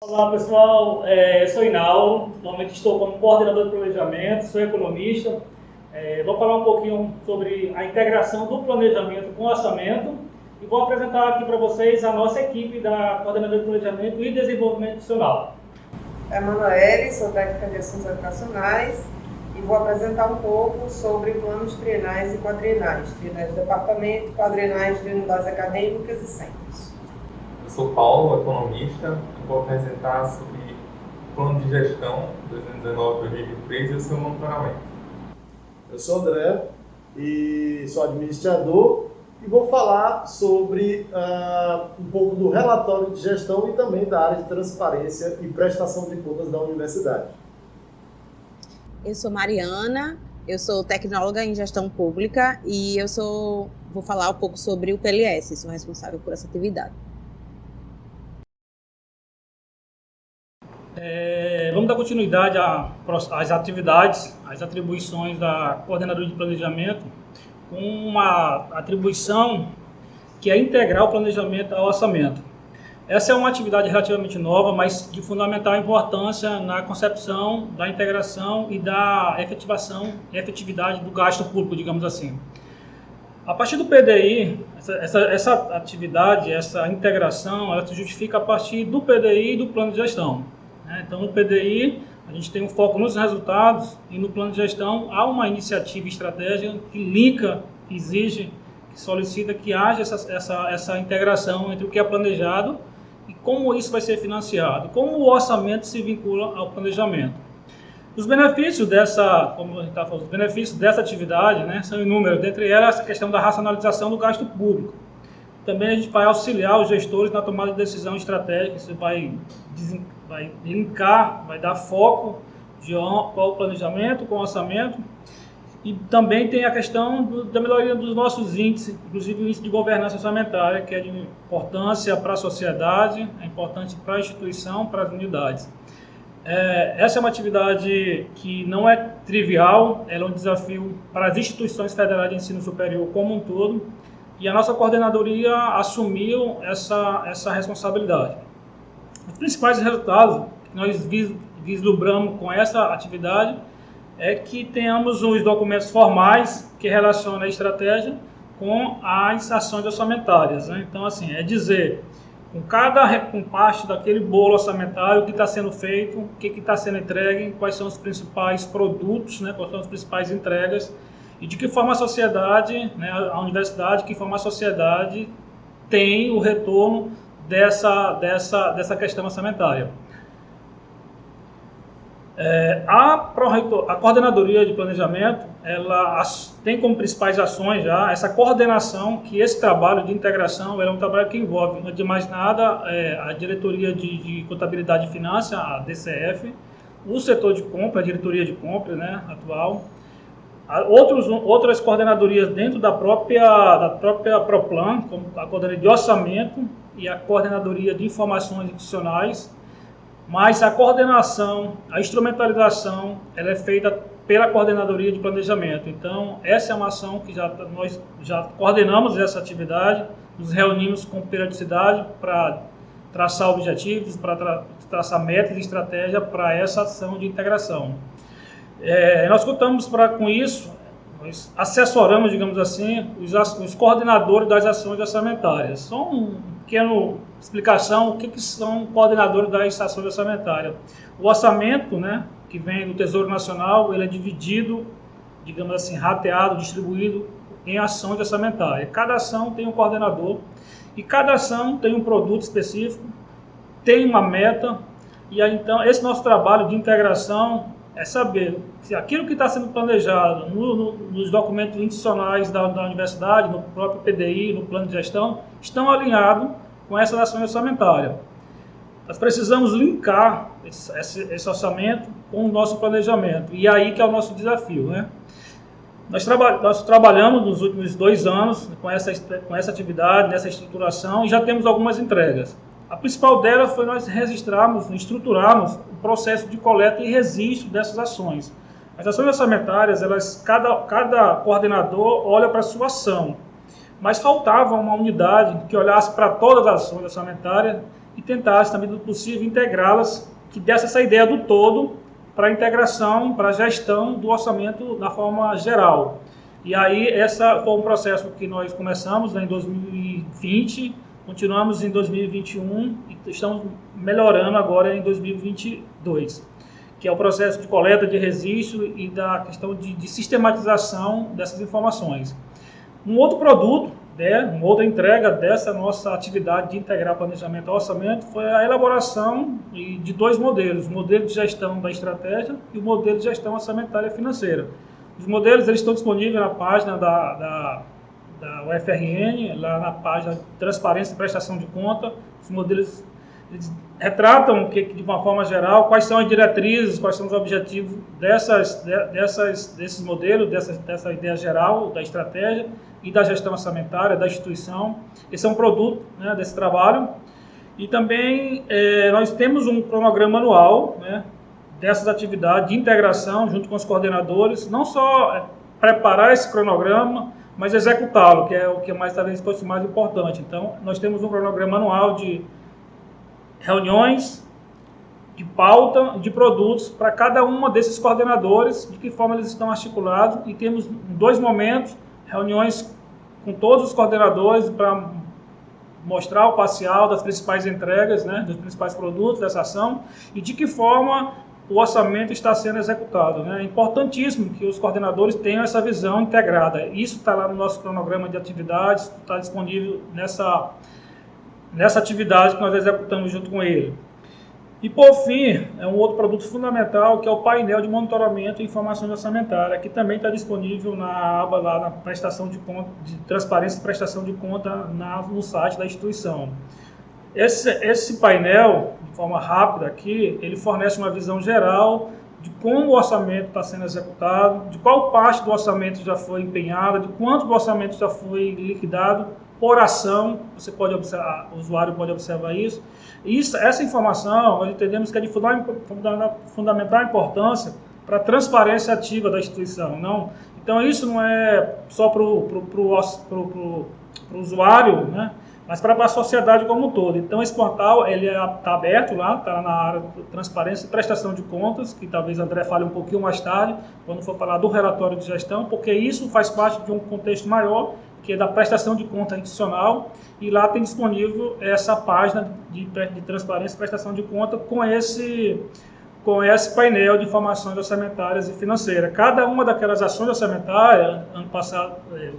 Olá pessoal, eu sou Inauro, normalmente estou como coordenador de planejamento, sou economista. Vou falar um pouquinho sobre a integração do planejamento com o orçamento e vou apresentar aqui para vocês a nossa equipe da Coordenadoria de Planejamento e Desenvolvimento Institucional. Emanuele, sou técnica de assuntos educacionais e vou apresentar um pouco sobre planos trienais e quadrienais, trienais de departamento, quadrienais de unidades acadêmicas e centros. Eu sou Paulo, economista, e vou apresentar sobre o plano de gestão 2019-2023 e o seu monitoramento. Eu sou André e sou administrador e vou falar sobre um pouco do relatório de gestão e também da área de transparência e prestação de contas da universidade. Eu sou Mariana, eu sou tecnóloga em gestão pública e vou falar um pouco sobre o PLS, sou responsável por essa atividade. Vamos dar continuidade às atividades, às atribuições da Coordenadoria de Planejamento, com uma atribuição que é integrar o planejamento ao orçamento. Essa é uma atividade relativamente nova, mas de fundamental importância na concepção da integração e da efetividade do gasto público, digamos assim. A partir do PDI, essa atividade, essa integração, ela se justifica a partir do PDI e do plano de gestão. Então, no PDI, a gente tem um foco nos resultados e no plano de gestão há uma iniciativa estratégica que linka, que exige, que solicita que haja essa integração entre o que é planejado e como isso vai ser financiado, como o orçamento se vincula ao planejamento. Os benefícios como a gente está falando, os benefícios dessa atividade, são inúmeros, dentre elas a questão da racionalização do gasto público. Também a gente vai auxiliar os gestores na tomada de decisão estratégica, isso vai linkar, vai dar foco com o planejamento, com o orçamento. E também tem a questão da melhoria dos nossos índices, inclusive o índice de governança orçamentária, que é de importância para a sociedade, é importante para a instituição, para as unidades. Essa é uma atividade que não é trivial, ela é um desafio para as instituições federais de ensino superior como um todo, e a nossa coordenadoria assumiu essa responsabilidade. Os principais resultados que nós vislumbramos com essa atividade é que tenhamos os documentos formais que relacionam a estratégia com as ações orçamentárias. Então, assim, é dizer, com cada parte daquele bolo orçamentário, o que está sendo feito, o que está sendo entregue, quais são os principais produtos, quais são as principais entregas, e de que forma a sociedade, a universidade, de que forma a sociedade tem o retorno dessa questão orçamentária. A Coordenadoria de Planejamento, ela tem como principais ações já essa coordenação, que esse trabalho de integração é um trabalho que envolve, antes de mais nada, a Diretoria de Contabilidade e Finanças, a DCF, o setor de compra, a Diretoria de Compra atual, outras coordenadorias dentro da própria Proplan, como a Coordenadoria de Orçamento e a Coordenadoria de Informações Institucionais, mas a coordenação, a instrumentalização, ela é feita pela Coordenadoria de Planejamento. Então, essa é uma ação que nós já coordenamos essa atividade, nos reunimos com periodicidade para traçar objetivos, para traçar metas e estratégia para essa ação de integração. Nós contamos com isso, nós assessoramos, digamos assim, os coordenadores das ações orçamentárias. Só uma pequena explicação, o que são coordenadores das ações orçamentárias. O orçamento, que vem do Tesouro Nacional, ele é dividido, digamos assim, rateado, distribuído em ações orçamentárias. Cada ação tem um coordenador e cada ação tem um produto específico, tem uma meta, e aí, então, esse nosso trabalho de integração é saber se aquilo que está sendo planejado nos documentos institucionais da universidade, no próprio PDI, no plano de gestão, estão alinhados com essa ação orçamentária. Nós precisamos linkar esse orçamento com o nosso planejamento, e aí que é o nosso desafio. Nós trabalhamos nos últimos 2 anos com essa atividade, nessa estruturação, e já temos algumas entregas. A principal delas foi nós registrarmos, estruturarmos o processo de coleta e registro dessas ações. As ações orçamentárias, cada coordenador olha para a sua ação, mas faltava uma unidade que olhasse para todas as ações orçamentárias e tentar, na medida do possível, integrá-las, que desse essa ideia do todo para a integração, para a gestão do orçamento na forma geral. E aí, essa foi um processo que nós começamos, né, em 2020, continuamos em 2021 e estamos melhorando agora em 2022, que é o processo de coleta de registro e da questão de sistematização dessas informações. Um outro produto, né, uma outra entrega dessa nossa atividade de integrar planejamento ao orçamento foi a elaboração de 2 modelos, o modelo de gestão da estratégia e o modelo de gestão orçamentária e financeira. Os modelos eles estão disponíveis na página da UFRN, lá na página de Transparência e Prestação de Conta. Os modelos eles retratam de uma forma geral quais são as diretrizes, quais são os objetivos desses modelos, dessa ideia geral da estratégia e da gestão orçamentária da instituição. Esse é um produto, né, desse trabalho. E também nós temos um cronograma anual, né, dessas atividades de integração junto com os coordenadores, não só preparar esse cronograma, mas executá-lo, que é o que talvez fosse mais importante. Então, nós temos um cronograma anual de reuniões, de pauta, de produtos para cada uma desses coordenadores, de que forma eles estão articulados, e temos 2 momentos, reuniões com todos os coordenadores para mostrar o parcial das principais entregas, né, dos principais produtos dessa ação, e de que forma o orçamento está sendo executado, né? É importantíssimo que os coordenadores tenham essa visão integrada. Isso está lá no nosso cronograma de atividades, está disponível nessa atividade que nós executamos junto com ele. E, por fim, é um outro produto fundamental, que é o painel de monitoramento e informações orçamentárias, que também está disponível na aba lá na prestação de conta, de transparência e prestação de conta no site da instituição. Esse painel, de forma rápida aqui, ele fornece uma visão geral de como o orçamento está sendo executado, de qual parte do orçamento já foi empenhada, de quanto do orçamento já foi liquidado por ação. Você pode observar, o usuário pode observar isso. Essa informação, nós entendemos que é de fundamental importância para a transparência ativa da instituição. Então, isso não é só para o usuário, né? Mas para a sociedade como um todo. Então, esse portal está aberto lá, está na área de transparência e prestação de contas, que talvez André fale um pouquinho mais tarde, quando for falar do relatório de gestão, porque isso faz parte de um contexto maior, que é da prestação de conta institucional, e lá tem disponível essa página de transparência e prestação de conta com esse painel de informações orçamentárias e financeiras. Cada uma daquelas ações orçamentárias, ano passado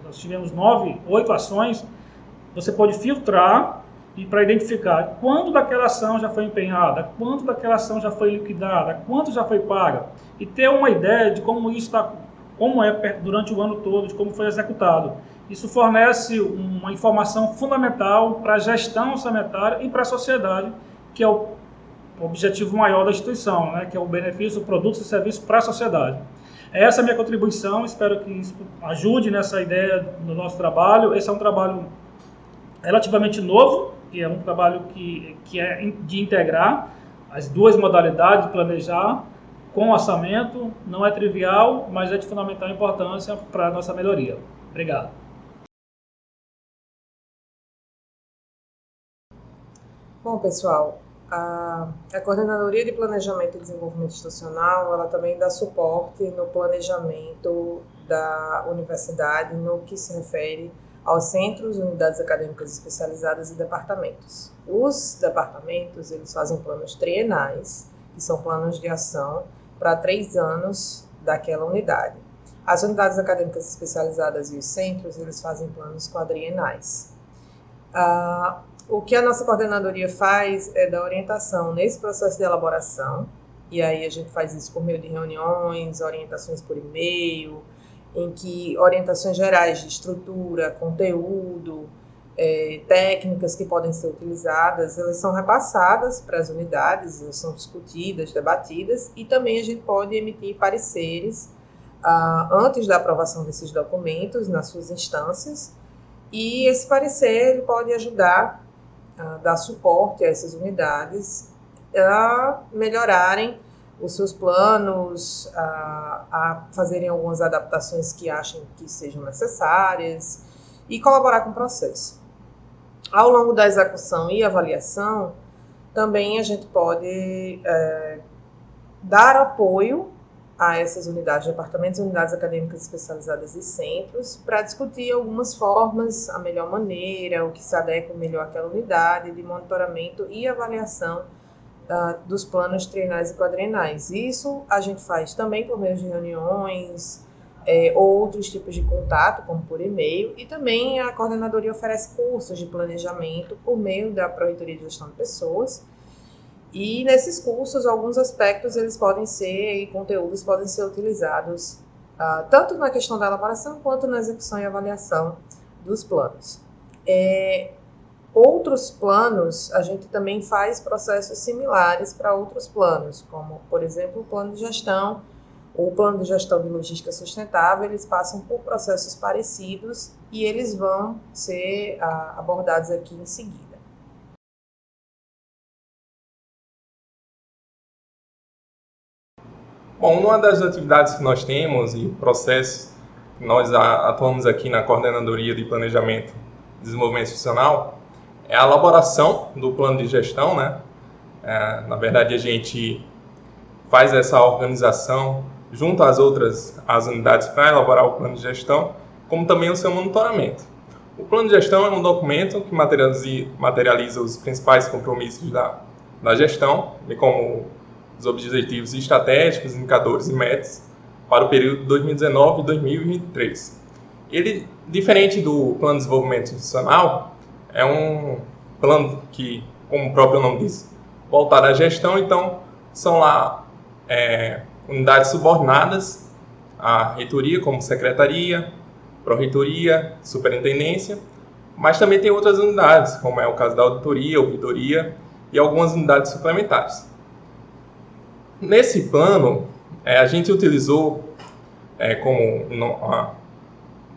nós tivemos 8 ações, você pode filtrar e para identificar quanto daquela ação já foi empenhada, quanto daquela ação já foi liquidada, quanto já foi paga, e ter uma ideia de como isso como é durante o ano todo, de como foi executado. Isso fornece uma informação fundamental para a gestão orçamentária e para a sociedade, que é o objetivo maior da instituição, né, que é o benefício, produtos e serviços para a sociedade. Essa é a minha contribuição, espero que isso ajude nessa ideia do nosso trabalho. Esse é um trabalho relativamente novo, que é um trabalho que é de integrar as 2 modalidades, de planejar com orçamento. Não é trivial, mas é de fundamental importância para a nossa melhoria. Obrigado. Bom, pessoal, a Coordenadoria de Planejamento e Desenvolvimento Institucional, ela também dá suporte no planejamento da universidade no que se refere aos centros, unidades acadêmicas especializadas e departamentos. Os departamentos, eles fazem planos trienais, que são planos de ação para 3 anos daquela unidade. As unidades acadêmicas especializadas e os centros, eles fazem planos quadrienais. O que a nossa coordenadoria faz é dar orientação nesse processo de elaboração, e aí a gente faz isso por meio de reuniões, orientações por e-mail, em que orientações gerais de estrutura, conteúdo, técnicas que podem ser utilizadas, elas são repassadas para as unidades, elas são discutidas, debatidas, e também a gente pode emitir pareceres antes da aprovação desses documentos nas suas instâncias, e esse parecer ele pode ajudar a dar suporte a essas unidades a melhorarem os seus planos, a fazerem algumas adaptações que achem que sejam necessárias e colaborar com o processo. Ao longo da execução e avaliação, Também a gente pode dar apoio a essas unidades, departamentos, unidades acadêmicas especializadas e centros, para discutir algumas formas, a melhor maneira, o que se adequa melhor àquela unidade, de monitoramento e avaliação dos planos trienais e quadrienais. Isso a gente faz também por meio de reuniões, outros tipos de contato, como por e-mail, e também a coordenadoria oferece cursos de planejamento por meio da Pró-Reitoria de Gestão de Pessoas. E nesses cursos, alguns aspectos eles podem ser, e conteúdos podem ser utilizados tanto na questão da elaboração quanto na execução e avaliação dos planos. Outros planos, a gente também faz processos similares para outros planos, como, por exemplo, o plano de gestão ou o plano de gestão de logística sustentável. Eles passam por processos parecidos e eles vão ser abordados aqui em seguida. Bom, uma das atividades que nós temos e processos que nós atuamos aqui na Coordenadoria de Planejamento e Desenvolvimento Institucional é a elaboração do plano de gestão, né? Na verdade, a gente faz essa organização junto às unidades para elaborar o plano de gestão, como também o seu monitoramento. O plano de gestão é um documento que materializa os principais compromissos da gestão, bem como os objetivos estratégicos, indicadores e metas para o período 2019 e 2023. Ele, diferente do Plano de Desenvolvimento Institucional, é um plano que, como o próprio nome diz, voltado à gestão. Então, são lá unidades subordinadas à reitoria, como secretaria, pró-reitoria, superintendência, mas também tem outras unidades, como é o caso da auditoria, ouvidoria e algumas unidades suplementares. Nesse plano, a gente utilizou como uma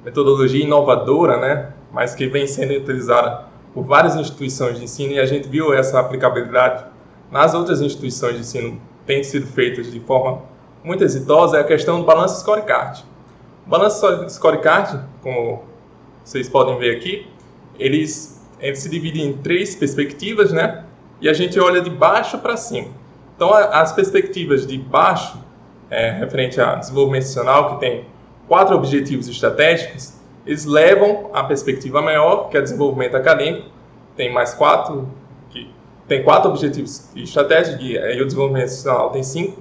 metodologia inovadora, né, mas que vem sendo utilizada por várias instituições de ensino, e a gente viu essa aplicabilidade nas outras instituições de ensino, tem sido feita de forma muito exitosa, é a questão do balanço scorecard. O balanço scorecard, como vocês podem ver aqui, ele se divide em 3 perspectivas, né, e a gente olha de baixo para cima. Então, as perspectivas de baixo, referente a desenvolvimento institucional, que tem 4 objetivos estratégicos, eles levam a perspectiva maior, que é desenvolvimento acadêmico, tem mais 4, tem 4 objetivos estratégicos, e o desenvolvimento institucional tem 5,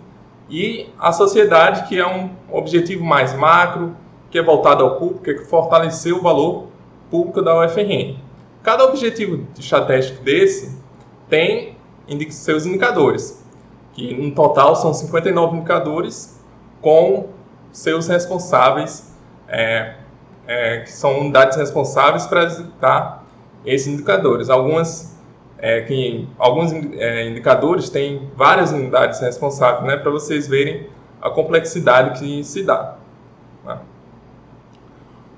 e a sociedade, que é um objetivo mais macro, que é voltado ao público, que é fortalecer o valor público da UFRN. Cada objetivo estratégico desse tem seus indicadores, que no total são 59 indicadores com seus responsáveis, que são unidades responsáveis para executar esses indicadores. Alguns indicadores têm várias unidades responsáveis, né, para vocês verem a complexidade que se dá. Né?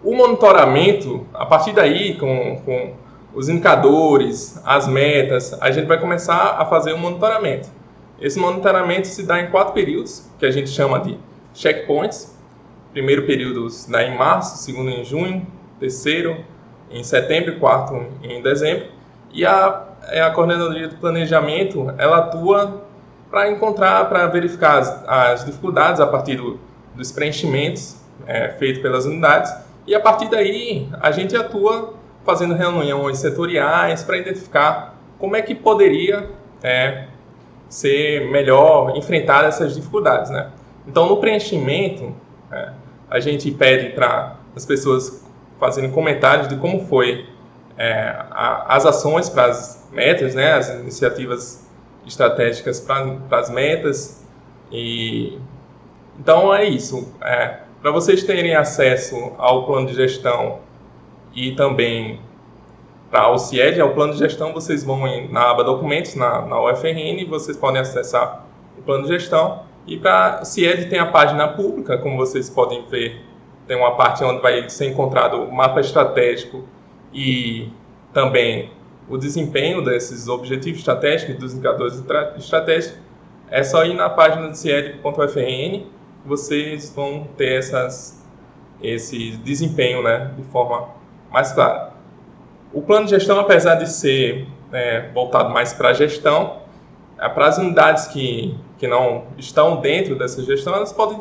O monitoramento, a partir daí, com os indicadores, as metas, a gente vai começar a fazer um monitoramento. Esse monitoramento se dá em 4 períodos, que a gente chama de checkpoints. Primeiro período se dá em março, segundo em junho, terceiro em setembro e quarto em dezembro. E a Coordenadoria de Planejamento, ela atua para verificar as dificuldades a partir dos preenchimentos feitos pelas unidades. E a partir daí, a gente atua fazendo reuniões setoriais para identificar como é que poderia ser melhor enfrentar essas dificuldades, né? Então, no preenchimento, a gente pede para as pessoas fazerem comentários de como foi as ações para as metas, né? As iniciativas estratégicas para as metas. E então é isso. Para vocês terem acesso ao plano de gestão e também para o CIED, ao plano de gestão, vocês vão na aba documentos, na UFRN, e vocês podem acessar o plano de gestão. E para o CIED tem a página pública, como vocês podem ver, tem uma parte onde vai ser encontrado o mapa estratégico e também o desempenho desses objetivos estratégicos e dos indicadores estratégicos. É só ir na página do cied.ufrn, vocês vão ter esse desempenho, né, de forma mais clara. O plano de gestão, apesar de ser voltado mais para a gestão, para as unidades que não estão dentro dessa gestão, elas podem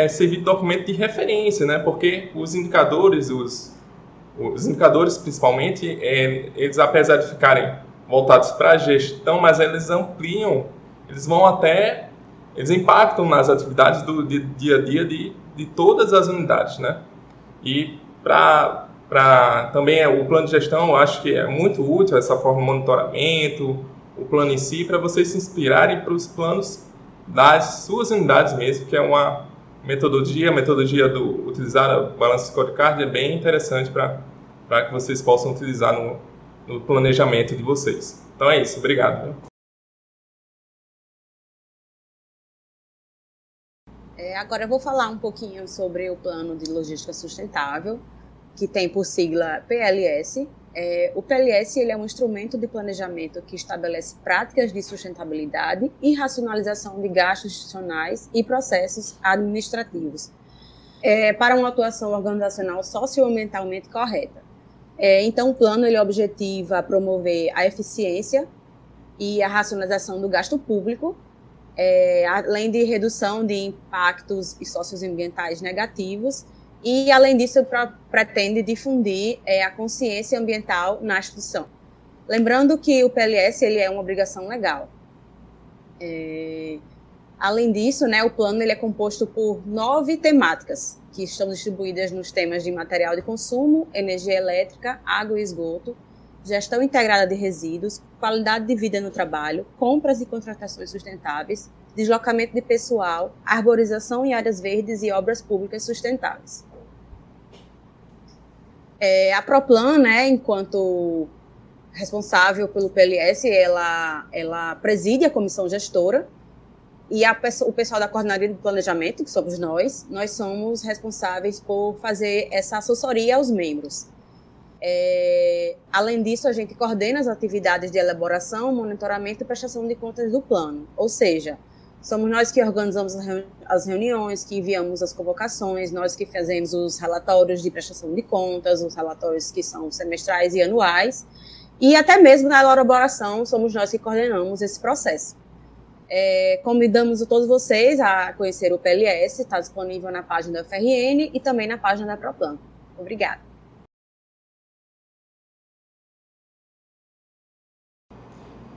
servir de documento de referência, né? Porque os indicadores, os indicadores principalmente, eles apesar de ficarem voltados para a gestão, mas eles ampliam, eles impactam nas atividades do dia a dia de todas as unidades, né? E também o plano de gestão, eu acho que é muito útil essa forma de monitoramento, o plano em si, para vocês se inspirarem para os planos das suas unidades mesmo, que é uma metodologia utilizar a balança scorecard é bem interessante para que vocês possam utilizar no planejamento de vocês. Então é isso, obrigado. Agora eu vou falar um pouquinho sobre o Plano de Logística Sustentável, que tem por sigla PLS. O PLS ele é um instrumento de planejamento que estabelece práticas de sustentabilidade e racionalização de gastos institucionais e processos administrativos para uma atuação organizacional socioambientalmente correta. Então, o plano ele objetiva promover a eficiência e a racionalização do gasto público, além de redução de impactos socioambientais negativos. E, além disso, pretende difundir a consciência ambiental na instituição. Lembrando que o PLS ele é uma obrigação legal. Além disso, né, o plano ele é composto por 9 temáticas, que estão distribuídas nos temas de material de consumo, energia elétrica, água e esgoto, gestão integrada de resíduos, qualidade de vida no trabalho, compras e contratações sustentáveis, deslocamento de pessoal, arborização em áreas verdes e obras públicas sustentáveis. A Proplan, né, enquanto responsável pelo PLS, ela preside a comissão gestora e o pessoal da Coordenadoria de Planejamento, que somos nós somos responsáveis por fazer essa assessoria aos membros. Além disso, a gente coordena as atividades de elaboração, monitoramento e prestação de contas do plano, ou seja, somos nós que organizamos as reuniões, que enviamos as convocações, nós que fazemos os relatórios de prestação de contas, os relatórios que são semestrais e anuais, e até mesmo na elaboração somos nós que coordenamos esse processo. Convidamos todos vocês a conhecer o PLS, está disponível na página da UFRN e também na página da Proplan. Obrigada.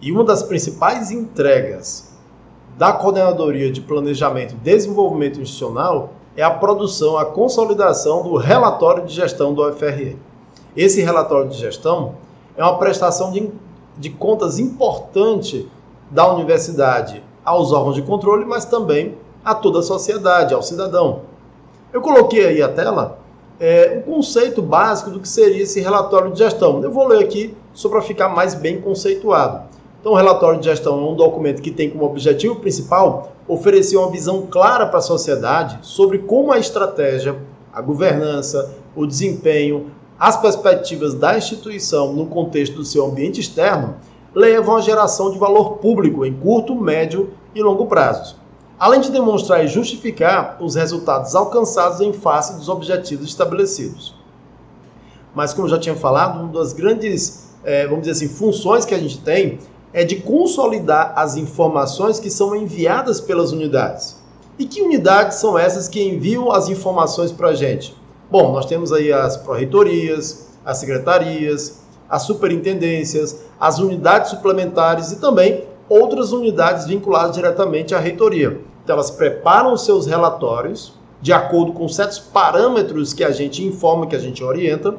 E uma das principais entregas da Coordenadoria de Planejamento e Desenvolvimento Institucional é a produção, a consolidação do relatório de gestão do UFRN. Esse relatório de gestão é uma prestação de contas importante da universidade aos órgãos de controle, mas também a toda a sociedade, ao cidadão. Eu coloquei aí a tela o conceito básico do que seria esse relatório de gestão. Eu vou ler aqui só para ficar mais bem conceituado. Então, o relatório de gestão é um documento que tem como objetivo principal oferecer uma visão clara para a sociedade sobre como a estratégia, a governança, o desempenho, as perspectivas da instituição no contexto do seu ambiente externo levam à geração de valor público em curto, médio e longo prazos, além de demonstrar e justificar os resultados alcançados em face dos objetivos estabelecidos. Mas, como eu já tinha falado, uma das grandes, vamos dizer assim, funções que a gente tem é de consolidar as informações que são enviadas pelas unidades. E que unidades são essas que enviam as informações para a gente? Bom, nós temos aí as pró-reitorias, as secretarias, as superintendências, as unidades suplementares e também outras unidades vinculadas diretamente à reitoria. Então, elas preparam os seus relatórios de acordo com certos parâmetros que a gente informa, que a gente orienta.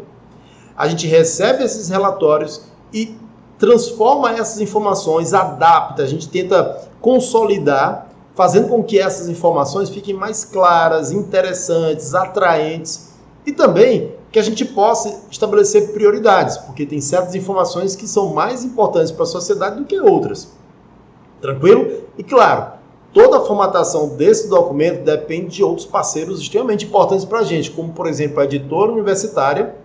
A gente recebe esses relatórios e transforma essas informações, adapta, a gente tenta consolidar, fazendo com que essas informações fiquem mais claras, interessantes, atraentes e também que a gente possa estabelecer prioridades, porque tem certas informações que são mais importantes para a sociedade do que outras. Tranquilo? E claro, toda a formatação desse documento depende de outros parceiros extremamente importantes para a gente, como por exemplo a editora universitária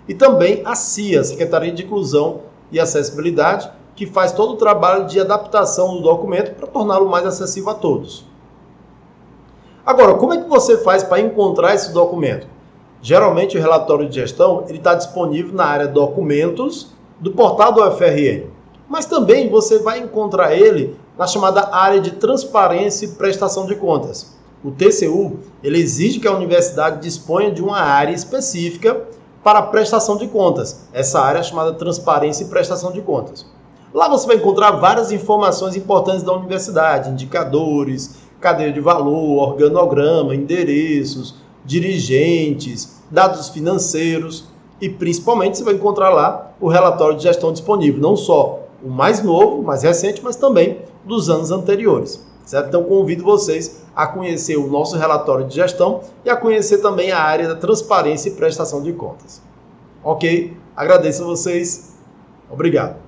e também a CIA, Secretaria de Inclusão e Acessibilidade, que faz todo o trabalho de adaptação do documento para torná-lo mais acessível a todos. Agora, como é que você faz para encontrar esse documento? Geralmente o relatório de gestão está disponível na área documentos do portal do UFRN. mas também você vai encontrar ele na chamada área de transparência e prestação de contas. O TCU, ele exige que a universidade disponha de uma área específica para a prestação de contas. Essa área é chamada transparência e prestação de contas. Lá você vai encontrar várias informações importantes da universidade, indicadores, cadeia de valor, organograma, endereços, dirigentes, dados financeiros e principalmente você vai encontrar lá o relatório de gestão disponível, não só o mais novo, mais recente, mas também dos anos anteriores. Certo? Então convido vocês a conhecer o nosso relatório de gestão e a conhecer também a área da transparência e prestação de contas. Ok? Agradeço a vocês. Obrigado.